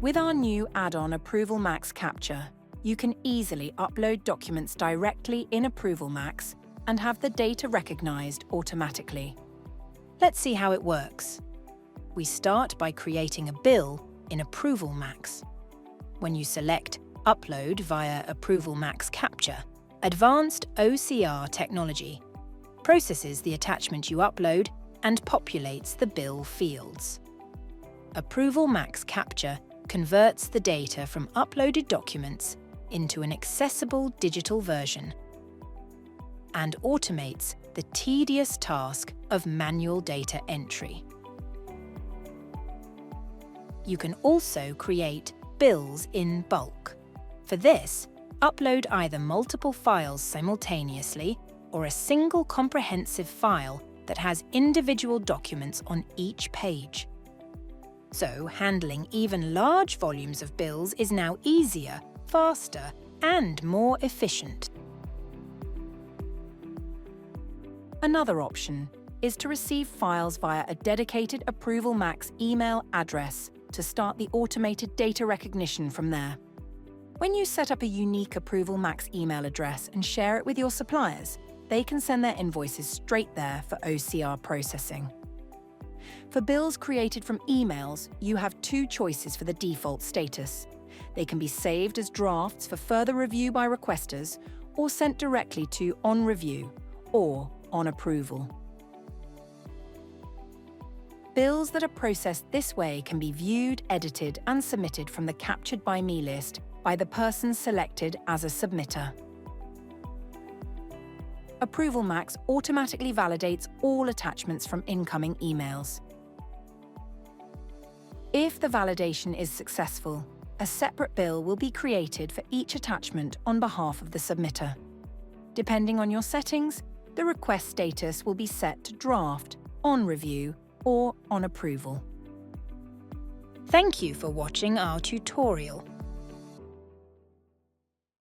With our new add-on ApprovalMax Capture, you can easily upload documents directly in ApprovalMax and have the data recognized automatically. Let's see how it works. We start by creating a bill in ApprovalMax. When you select Upload via ApprovalMax Capture, advanced OCR technology processes the attachment you upload and populates the bill fields. ApprovalMax Capture converts the data from uploaded documents into an accessible digital version and automates the tedious task of manual data entry. You can also create bills in bulk. For this, upload either multiple files simultaneously or a single comprehensive file that has individual documents on each page. So, handling even large volumes of bills is now easier, faster, and more efficient. Another option is to receive files via a dedicated ApprovalMax email address to start the automated data recognition from there. When you set up a unique ApprovalMax email address and share it with your suppliers, they can send their invoices straight there for OCR processing. For bills created from emails, you have two choices for the default status. They can be saved as drafts for further review by requesters or sent directly to On Review or On Approval. Bills that are processed this way can be viewed, edited, and submitted from the Captured by Me list by the person selected as a submitter. ApprovalMax automatically validates all attachments from incoming emails. If the validation is successful, a separate bill will be created for each attachment on behalf of the submitter. Depending on your settings, the request status will be set to Draft, On Review, or On Approval. Thank you for watching our tutorial.